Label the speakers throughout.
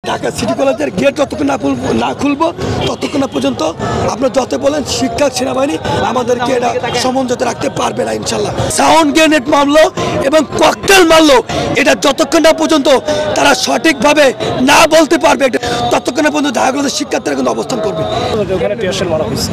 Speaker 1: Dhaka city কলেজের gate যতক্ষণ না খুলবো ততক্ষণ না পর্যন্ত আপনার যত বলেন শিক্ষক সেনাবাহিনী আমাদেরকে এটা সমঞ্জত রাখতে পারবে না ইনশাল্লাহ। সাউন্ড গ্রেনেড মারলো এবং ককটেল মারলো, এটা যতক্ষণ না পর্যন্ত তারা সঠিকভাবে না বলতে পারবে ততক্ষণ না পর্যন্ত ঢাকা কলেজের শিক্ষার্থীরা কিন্তু অবস্থান করবে।
Speaker 2: ওখানে টিয়ারশেল মারা হয়েছে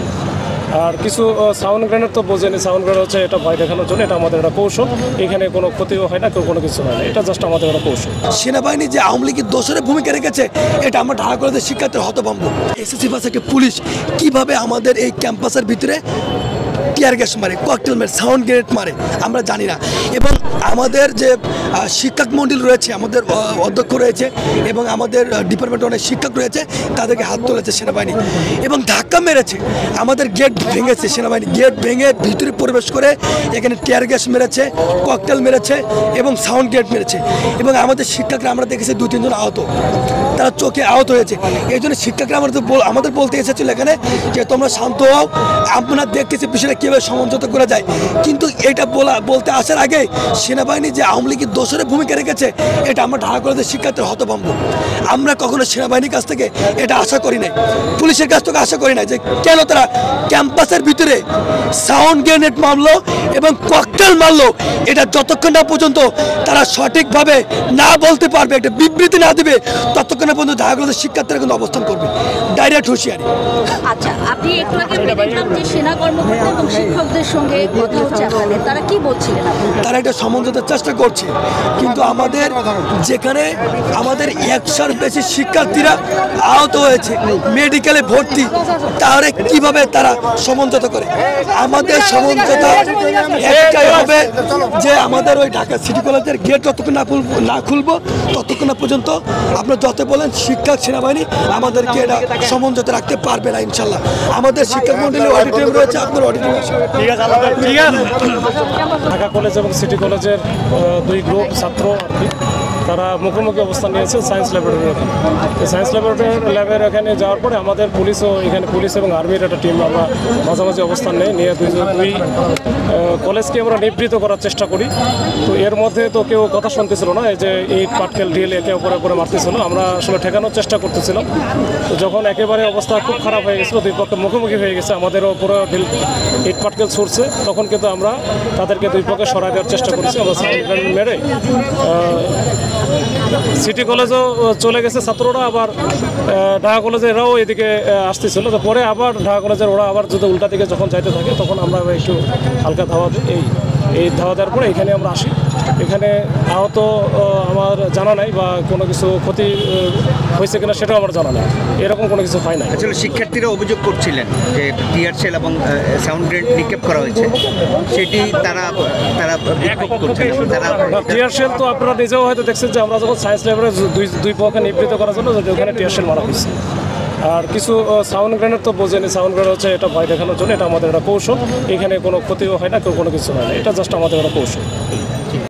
Speaker 2: আর কিছু সাউন্ড গ্রেনেড তো বোঝেনি, সাউন্ড গ্রেনেড হচ্ছে এটা ভয় দেখানোর জন্য, এটা আমাদের একটা কৌশল। এখানে কোনো ক্ষতিও হয় না, কেউ কোনো কিছু হয় না, এটা জাস্ট আমাদের একটা কৌশল।
Speaker 1: সেনাবাহিনী যে আওয়ামী লীগের দোষরের ভূমিকা রেখেছে এটা আমরা ঢাকা কলেজের শিক্ষার্থীর হতভম্ব। এসএসসি পাস একটা পুলিশ কিভাবে আমাদের এই ক্যাম্পাসের ভিতরে টিয়ার গ্যাস মারে, ককটেল মারে, সাউন্ড গ্রেনেড মারে আমরা জানি না। এবং আমাদের যে শিক্ষক মণ্ডল রয়েছে, আমাদের অধ্যক্ষ রয়েছে এবং আমাদের ডিপার্টমেন্টে অনেক শিক্ষক রয়েছে, তাদেরকে হাত তুলেছে সেনাবাহিনী এবং ধাক্কা মেরেছে। আমাদের গেট ভেঙেছে সেনাবাহিনী, গেট ভেঙে ভিতরে প্রবেশ করে এখানে টিয়ার গ্যাস মেরেছে, ককটেল মেরেছে এবং সাউন্ড গ্রেনেড মেরেছে। এবং আমাদের শিক্ষকরা আমরা দেখেছি 2-3 জন আহত, তারা চোখে আহত হয়েছে। এই জন্য শিক্ষকরা আমাদের বলতে এসেছিল এখানে যে তোমরা শান্ত হও, আপনারা দেখতেছি বিষয়টা কীভাবে সমঝোত করা যায়। কিন্তু এটা বলতে আসার আগে সেনাবাহিনী যে আওয়ামী লীগের দোষরের ভূমিকা রেখেছে এটা আমরা ঢাকা কলেজের শিক্ষার্থীর হতভম্ব। আমরা কখনো সেনাবাহিনীর কাছ থেকে এটা আশা করি নাই, পুলিশের কাছ থেকে আশা করি নাই যে কেন তারা ক্যাম্পাসের ভিতরে সাউন্ড গ্রেনেড মারলো এবং ককটেল মারলো, এটা যতক্ষণ না পর্যন্ত তারা সঠিকভাবে না বলতে পারবে, একটা বিবৃতি না দেবে ততক্ষণ পর্যন্ত ঢাকা কলেজের শিক্ষার্থীরা কিন্তু অবস্থান করবে। ডাইরেক্ট হুঁশিয়ারি।
Speaker 3: আচ্ছা, আপনি একটু আগে দেখলাম যে সেনা কর্মকর্তা এবং শিক্ষকদের সঙ্গে কথা হচ্ছে আপনাদের, তারা কি বলছিলেন?
Speaker 1: তারা একটা সমঝোতার চেষ্টা করছে, কিন্তু আমাদের যেখানে আমাদের 100-র বেশি শিক্ষার্থীরা আহত হয়েছে, মেডিকেলে ভর্তি, তাহলে কিভাবে তারা সমঝোতা করে? আমাদের সমঝোতা একটাই হবে যে আমাদের ওই ঢাকা সিটি কলেজের গেট যতক্ষণ না খুলবো ততক্ষণ না পর্যন্ত আপনার যত বলেন শিক্ষক সেনাবাহিনী আমাদেরকে এটা সমঝোতা রাখতে পারবে না ইনশাল্লাহ। আমাদের শিক্ষক মন্ডলী অডিটোরিয়াম রয়েছে, আপনার অডিটোরিয়াম আছে।
Speaker 2: ঢাকা কলেজ এবং সিটি কলেজের 2 গ্রুপ ছাত্র আর কি, তারা মুখোমুখি অবস্থান নিয়েছে সায়েন্স ল্যাবরেটরি। সায়েন্স ল্যাবের এখানে যাওয়ার পরে আমাদের পুলিশও, এখানে পুলিশ এবং আর্মির একটা টিম আমরা মাঝামাঝি অবস্থান নিয়ে দুই কলেজকে আমরা নিবৃত করার চেষ্টা করি। তো এর মধ্যে তো কেউ কথা শুনতেছিল না, এই যে ইট পাটকেল ঢিল একে অপরে মারতেছিল, আমরা আসলে ঠেকানোর চেষ্টা করতেছিলাম। তো যখন একেবারে অবস্থা খুব খারাপ হয়ে গেছিলো, 2 পক্ষে মুখোমুখি হয়ে গেছে, আমাদেরও পুরো ইট পাটকেল ছুটছে, তখন কিন্তু আমরা তাদেরকে 2 পক্ষে সরাই দেওয়ার চেষ্টা করেছি। আমরা সাউন্ড গ্রেনেড মেরে সিটি কলেজও চলে গেছে ছাত্ররা, আবার ঢাকা কলেজের এরাও এদিকে আসতেছিল। তো পরে আবার ঢাকা কলেজের ওরা আবার যদি উল্টা দিকে যখন যাইতে থাকে তখন আমরা একটু হালকা ধাওয়া দিই। এই ধাওয়া দেওয়ার পরে এখানে আমরা আসি। এখানে আহত আমার জানা নাই বা কোনো কিছু ক্ষতি হয়েছে কিনা সেটাও আমার জানা নাই, এরকম কোনো কিছু হয় না।
Speaker 4: আসলে শিক্ষার্থীরা অভিযোগ করছিলেন যে টিয়ারশেল এবং সাউন্ড গ্রেনেড নিক্ষেপ করা হয়েছে, সেটি তারা বিক্ষোভ করছেন।
Speaker 2: টিয়ারশেল তো আপনারা নিজেও হয়তো দেখছেন যে আমরা যখন সায়েন্স ল্যাবরে 2 পক্ষে নিবৃত করার জন্য ওখানে টিয়ারশেল মারা হয়েছে। আর কিছু সাউন্ড গ্রেনেড তো বোঝেনি, সাউন্ড গ্রেনেড হচ্ছে এটা ভয় দেখানোর জন্য, এটা আমাদের একটা কৌশল। এখানে কোনো ক্ষতিও হয় না, কেউ কোনো কিছু হয় না, এটা জাস্ট আমাদের একটা কৌশল।